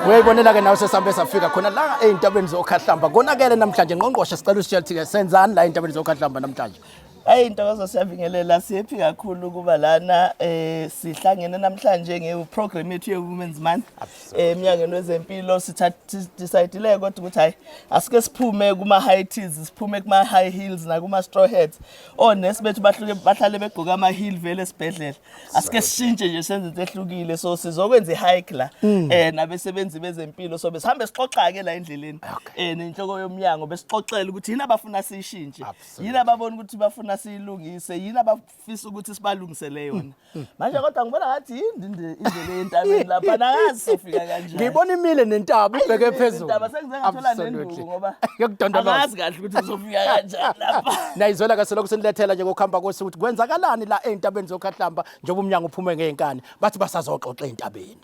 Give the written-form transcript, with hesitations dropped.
Uyayibonela ke nawe sesambe safika khona la eintabeni zokhahlamba. Konakele namhlanje ngqongqoshe sicela usitshela ukuthi senzani la eintabeni zokhahlamba namhlanje. Intokozo siyabingelela siyephi kakhulu kuba lana sihlangene namhlanje ngeprogram yethu ye-Women's Month eminyakeni wezempilo decidele kodwa ukuthi hayi asike siphume kuma high tees siphume kuma high heels na kuma straw hats onesi bethu bahlale begqoka ama heel vele esibhedlela asike sishintshe nje senze into ehlukile so sizokwenza ihike la nabesebenzi bezempilo so besihambe sixoxa ke la endleleni nenhloko yomnyango besixoxela ukuthi yini abafuna sishintshe yini ababona ukuthi bafuna silungise yini abafisa ukuthi sibalungisele yona manje kodwa ngibona ngathi indlela yentabeni lapha nakazi sofika kanjani Ngibona imile nentaba ibheke phezulu. Indaba sengize ngathola nenduku ngoba angazi kahle ukuthi uzofika kanjani lapha. Nayizwela kahle lokho senilethela nje ngokuhamba kwesi ukuthi kwenzakalani la eintabeni zokhahlamba njengoba umnyango uphume ngenkani bathi basazoxoxa eintabeni.